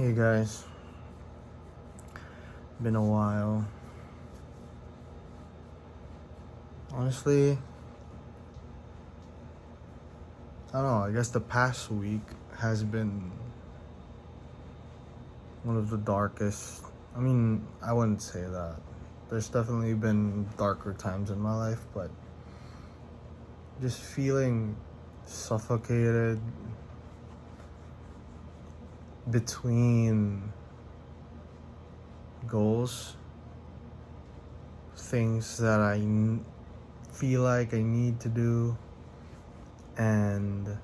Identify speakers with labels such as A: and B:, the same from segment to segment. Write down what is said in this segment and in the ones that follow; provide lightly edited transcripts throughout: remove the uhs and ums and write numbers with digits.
A: Hey guys, been a while. Honestly, I don't know, I guess the past week has been one of the darkest. I wouldn't say that. There's definitely been darker times in my life, but just feeling suffocated between goals, things that feel like I need to do, and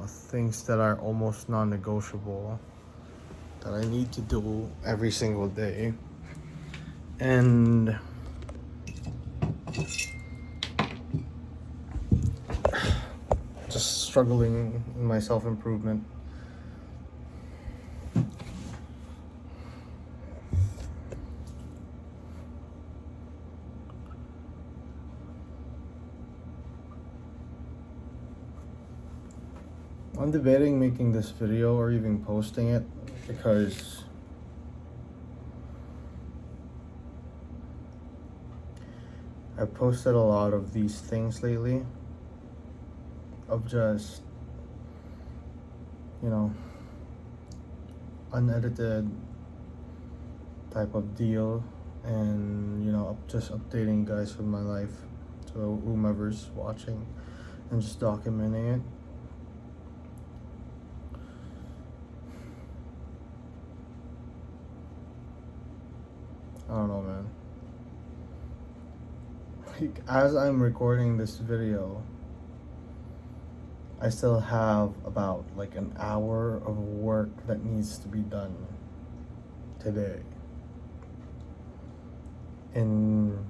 A: things that are almost non-negotiable that I need to do every single day. And just struggling in my self-improvement. I'm debating making this video or even posting it because I've posted a lot of these things lately of just, unedited type of deal, and just updating guys with my life to whomever's watching and just documenting it. I don't know, man. Like, as I'm recording this video, I still have about like an hour of work that needs to be done today. In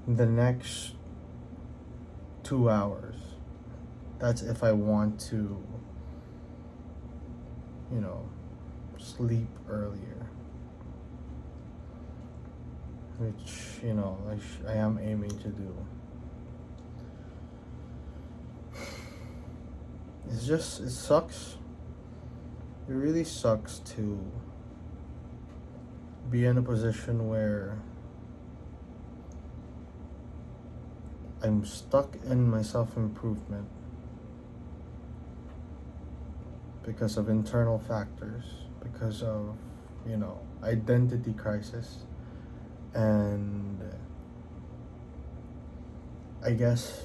A: the next 2 hours. That's if I want to, sleep earlier. Which, I am aiming to do. It sucks. It really sucks to be in a position where I'm stuck in my self-improvement because of internal factors, because of, identity crisis, and I guess,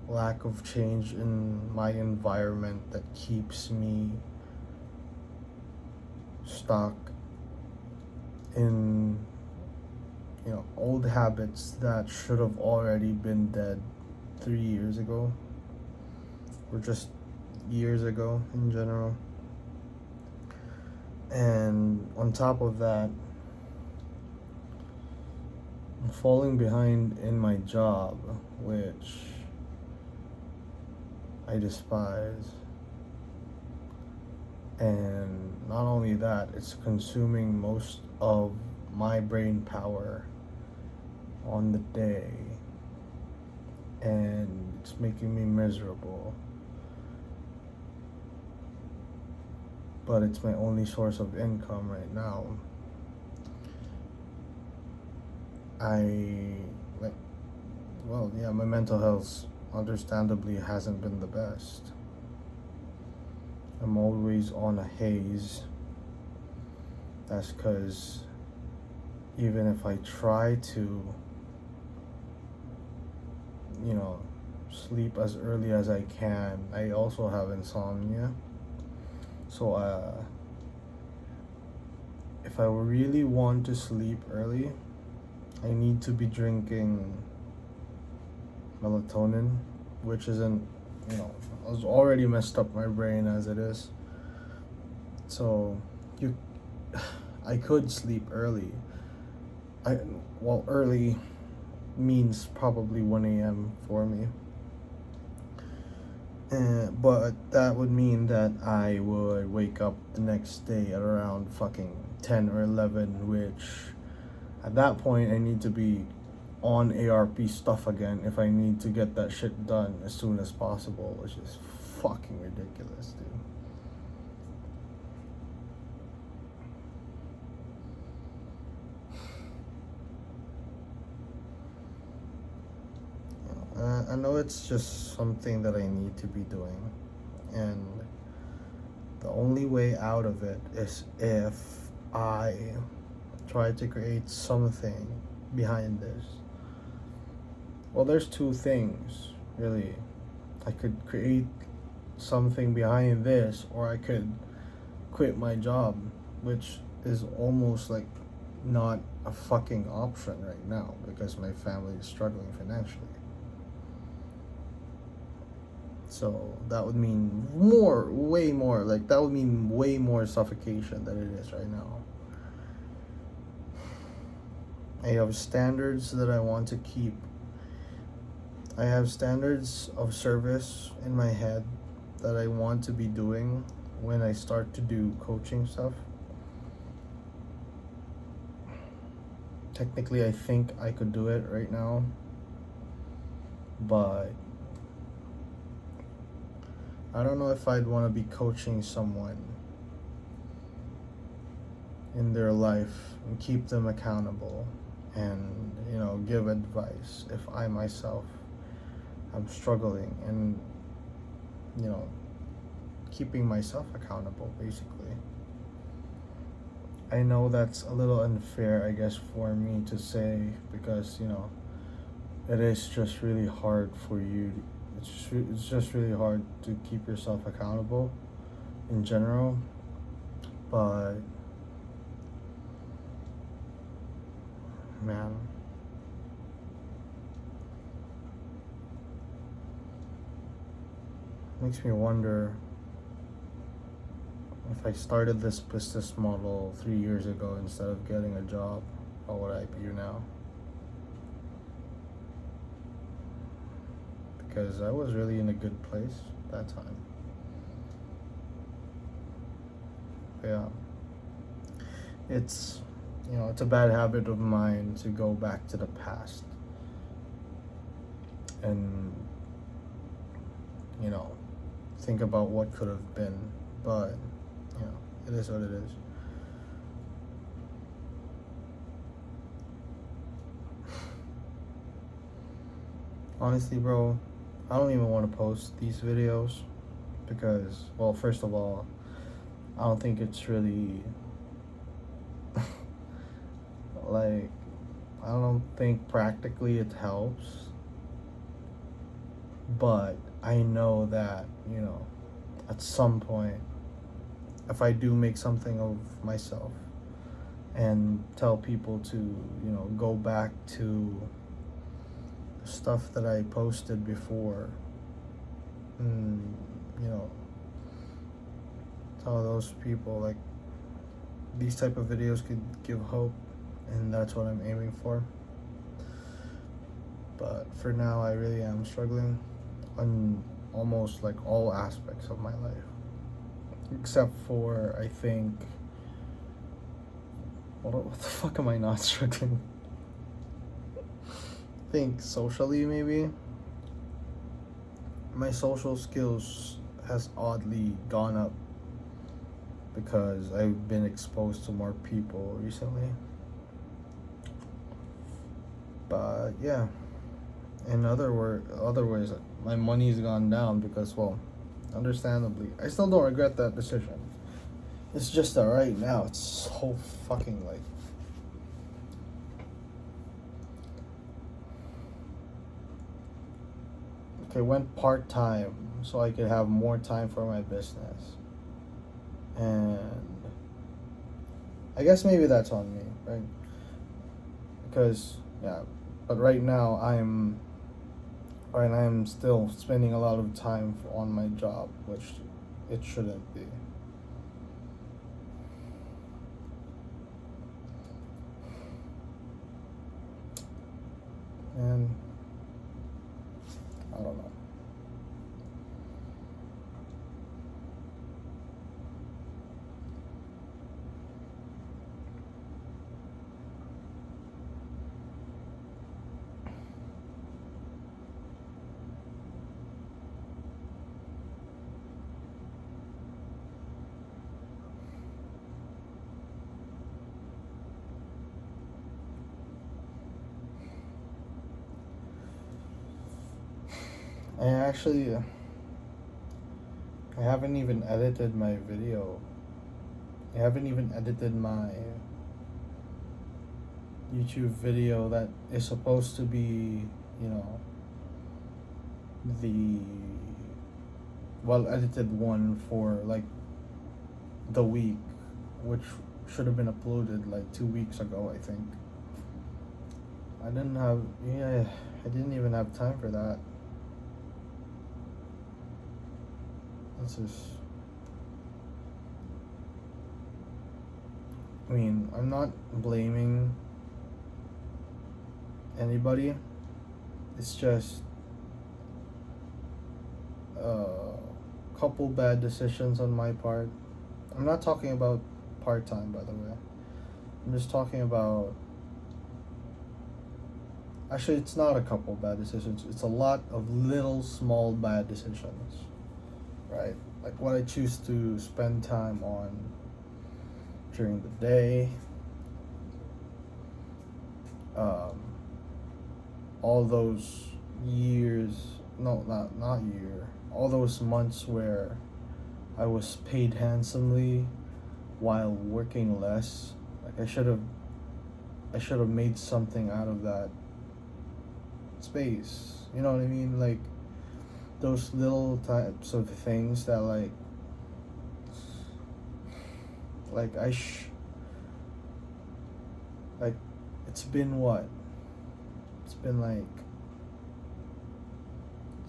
A: lack of change in my environment that keeps me stuck in, old habits that should have already been dead 3 years ago, or just years ago in general. And on top of that, I'm falling behind in my job, which I despise. And not only that, it's consuming most of my brain power on the day, and it's making me miserable. But it's my only source of income right now. My mental health understandably hasn't been the best. I'm always on a haze. That's because even if I try to, sleep as early as I can, I also have insomnia. So if I really want to sleep early, I need to be drinking melatonin, which isn't, I was already messed up my brain as it is. So I could sleep early. Early means probably 1 a.m. for me. But that would mean that I would wake up the next day at around fucking 10 or 11, which at that point I need to be on ARP stuff again if I need to get that shit done as soon as possible, which is fucking ridiculous, dude. I know it's just something that I need to be doing, and the only way out of it is if I try to create something behind this. Well, there's two things, really. I could create something behind this, or I could quit my job, which is almost like not a fucking option right now because my family is struggling financially. So that would mean way more, like that would mean way more suffocation than it is right now. I have standards that I want to keep. I have standards of service in my head that I want to be doing when I start to do coaching stuff. Technically, I think I could do it right now, but I don't know if I'd want to be coaching someone in their life and keep them accountable and, you know, give advice if I myself am struggling and, you know, keeping myself accountable, basically. I know that's a little unfair, I guess, for me to say because, you know, it is just really hard for you. It's just really hard to keep yourself accountable in general, but man, makes me wonder if I started this business model 3 years ago instead of getting a job, what would I be now? Because I was really in a good place that time. Yeah. It's, you know, it's a bad habit of mine to go back to the past and, you know, think about what could have been, but, you know, it is what it is. Honestly, bro, I don't even want to post these videos because, well, first of all, I don't think it's really like, I don't think practically it helps, but I know that, you know, at some point, if I do make something of myself and tell people to, you know, go back to stuff that I posted before, and, you know, tell those people like these type of videos could give hope, and that's what I'm aiming for. But for now, I really am struggling on almost like all aspects of my life, except for, I think, what the fuck am I not struggling? I think socially, maybe my social skills has oddly gone up because I've been exposed to more people recently. But yeah, in other ways, my money's gone down because, well, understandably, I still don't regret that decision. It's just that right now it's so fucking like, okay, went part-time so I could have more time for my business, and I guess maybe that's on me, right? Because yeah, but right now I'm still spending a lot of time on my job, which it shouldn't be. And I don't know. I haven't even edited my video. I haven't even edited my YouTube video that is supposed to be, you know, the well edited one for like the week, which should have been uploaded like 2 weeks ago, I think. I didn't even have time for that. That's just, I mean, I'm not blaming anybody. It's just a couple bad decisions on my part. I'm not talking about part-time, by the way. I'm just talking about, actually, it's not a couple bad decisions. It's a lot of little small bad decisions, right? Like what I choose to spend time on during the day. All those years, no, not year, all those months where I was paid handsomely while working less. Like I should have made something out of that space. You know what I mean? Like those little types of things that like like it's been what? It's been like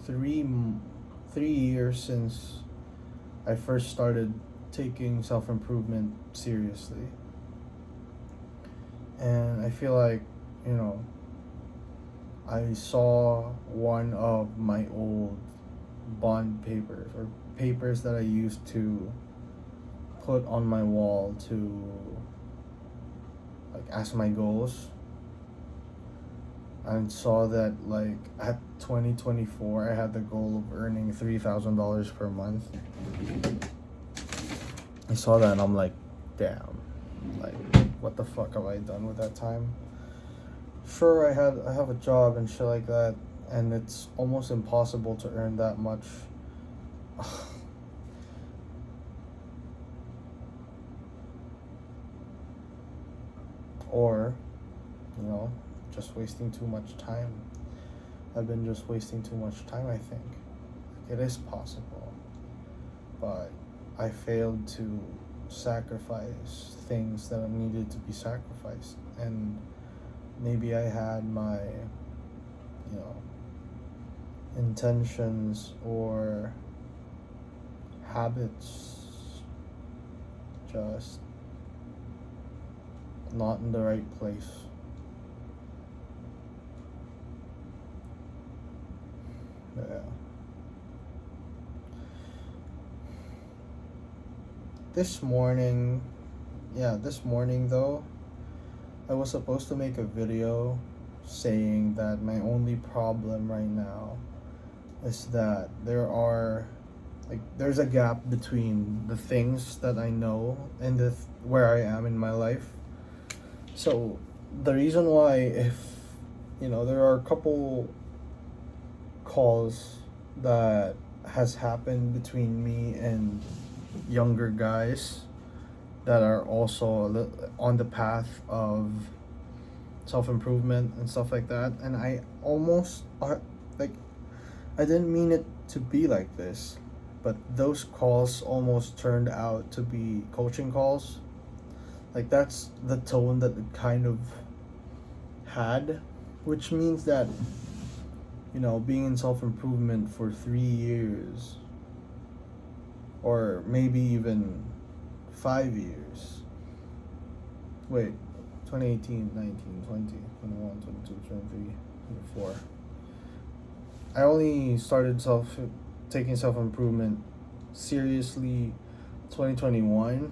A: 3 years since I first started taking self-improvement seriously. And I feel like, you know, I saw one of my old bond papers or papers that I used to put on my wall to like as my goals, and saw that like at 2024 I had the goal of earning $3,000 per month. I saw that and I'm like, damn, like what the fuck have I done with that time? Sure, I have a job and shit like that, and it's almost impossible to earn that much. Or, you know, just wasting too much time. I've been just wasting too much time, I think. It is possible. But I failed to sacrifice things that needed to be sacrificed. And maybe I had my, you know, intentions or habits just not in the right place. Yeah. This morning though, I was supposed to make a video saying that my only problem right now is that there's a gap between the things that I know and where I am in my life. So the reason why, if you know, there are a couple calls that has happened between me and younger guys that are also on the path of self-improvement and stuff like that, and I almost like I didn't mean it to be like this, but those calls almost turned out to be coaching calls. Like that's the tone that it kind of had, which means that, you know, being in self-improvement for 3 years or maybe even 5 years. Wait, 2018, 19, 20, 21, 22, 23, 24. I only started taking self-improvement seriously 2021,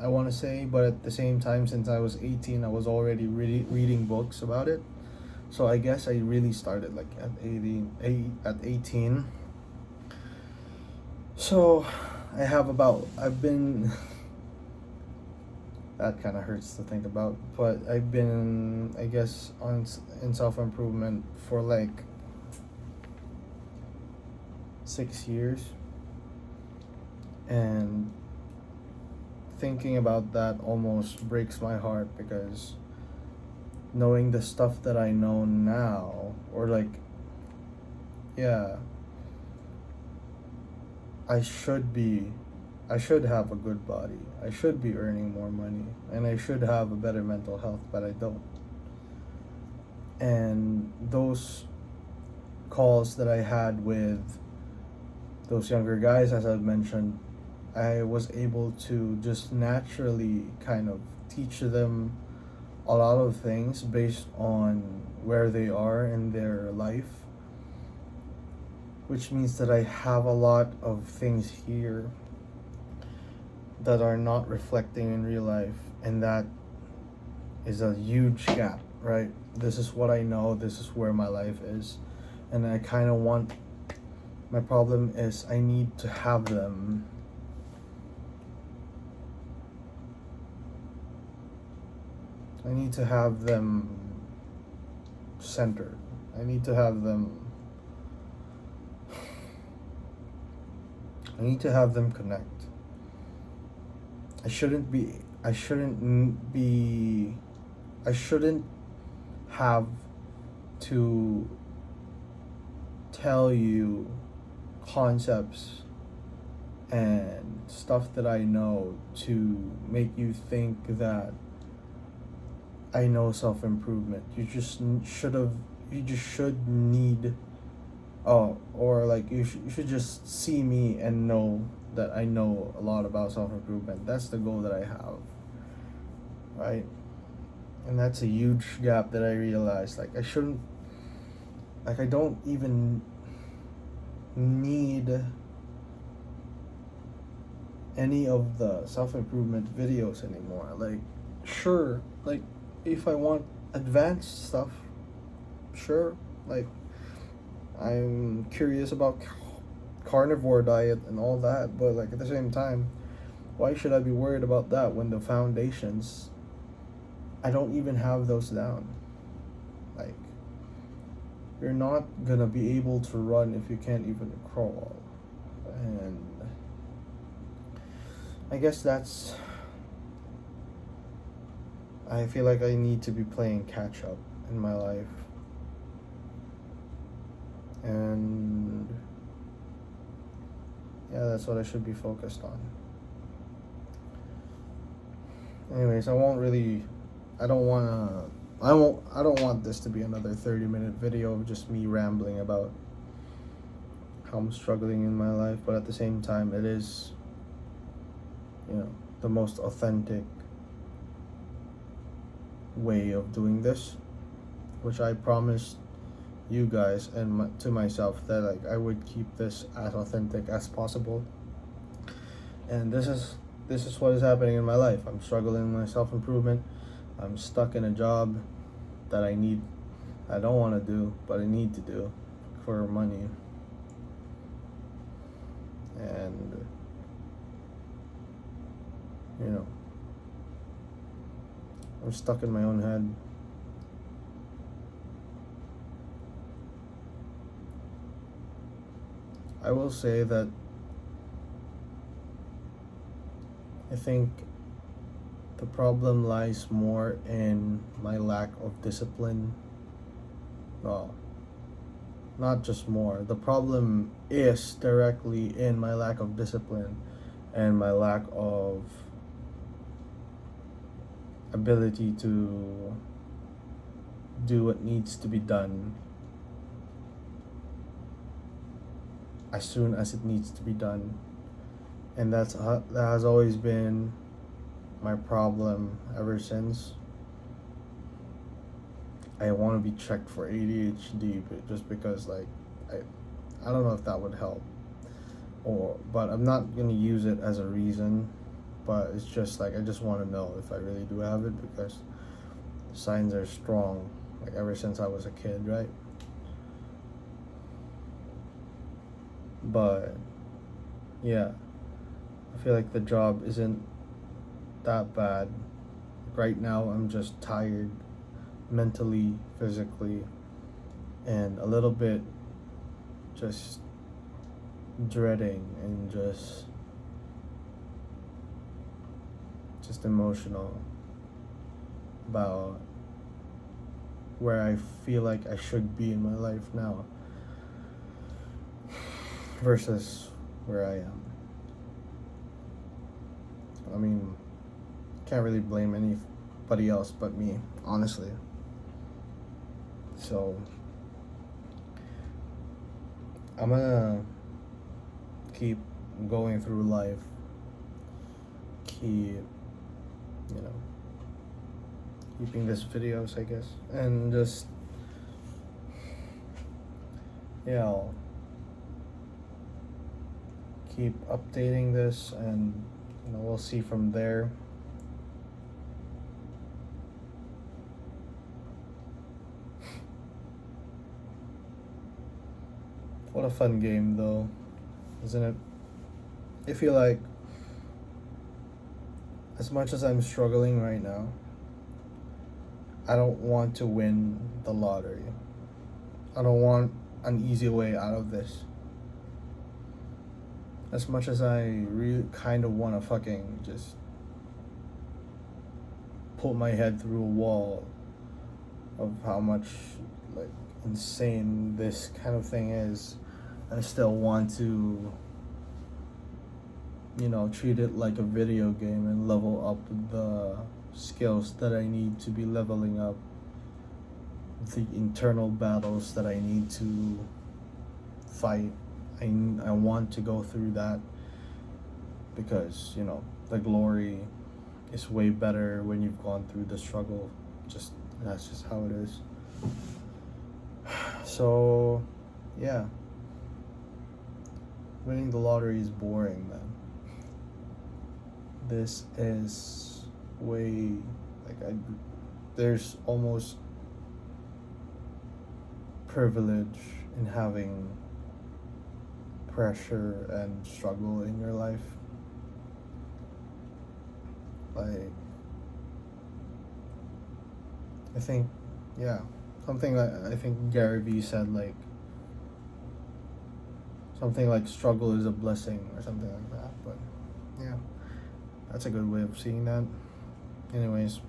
A: I want to say, but at the same time, since I was 18, I was already reading books about it. So I guess I really started like at 18. So I've been that kind of hurts to think about, but I've been, I guess, in self-improvement for like 6 years, and thinking about that almost breaks my heart, because knowing the stuff that I know now, or like, yeah, I should be, I should have a good body, I should be earning more money, and I should have a better mental health, but I don't. And those calls that I had with those younger guys, as I've mentioned, I was able to just naturally kind of teach them a lot of things based on where they are in their life, which means that I have a lot of things here that are not reflecting in real life, and that is a huge gap, right? This is what I know, this is where my life is, and I kind of want, my problem is I need to have them centered. I need to have them connect. I shouldn't have to tell you concepts and stuff that I know to make you think that I know self-improvement. You just should need, or like you should just see me and know that I know a lot about self-improvement. That's the goal that I have, right? And that's a huge gap that I realized. Like I don't even need any of the self-improvement videos anymore. Like, sure, like if I want advanced stuff, sure, like I'm curious about carnivore diet and all that, but like at the same time, why should I be worried about that when the foundations, I don't even have those down? Like, you're not gonna be able to run if you can't even crawl. And I guess I feel like I need to be playing catch up in my life. And yeah, that's what I should be focused on. Anyways, I don't want this to be another 30-minute video of just me rambling about how I'm struggling in my life, but at the same time, it is, the most authentic way of doing this, which I promised you guys and to myself that like I would keep this as authentic as possible. And this is what is happening in my life. I'm struggling with my self-improvement. I'm stuck in a job that I don't want to do, but I need to do for money. And I'm stuck in my own head. I will say that I think the problem lies more in my lack of discipline. Well, not just more. The problem is directly in my lack of discipline and my lack of ability to do what needs to be done as soon as it needs to be done. And that has always been my problem ever since. I want to be checked for ADHD, but just because like I don't know if that would help, but I'm not gonna use it as a reason. But it's just like I just want to know if I really do have it, because the signs are strong, like ever since I was a kid, right? But yeah, I feel like the job isn't that bad. Right now I'm just tired mentally, physically, and a little bit just dreading and just emotional about where I feel like I should be in my life now versus where I am. I mean, can't really blame anybody else but me, honestly. So I'm gonna keep going through life, keep, keeping this videos, I guess, and just, I'll keep updating this, and we'll see from there. What a fun game, though, isn't it? I feel like, as much as I'm struggling right now, I don't want to win the lottery. I don't want an easy way out of this. As much as I really kind of want to fucking just pull my head through a wall of how much like insane this kind of thing is, I still want to treat it like a video game and level up the skills that I need to be leveling up, the internal battles that I need to fight. I want to go through that because the glory is way better when you've gone through the struggle. That's just how it is. So yeah, winning the lottery is boring, man. This is way there's almost privilege in having pressure and struggle in your life. Like, I think, something like, I think Gary Vee said, like, something like struggle is a blessing or something like that. But yeah, that's a good way of seeing that. Anyways,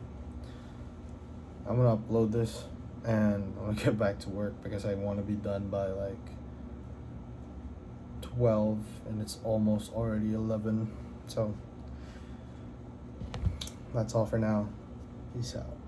A: I'm gonna upload this and I'm gonna get back to work because I want to be done by like 12 and it's almost already 11. So that's all for now. Peace out.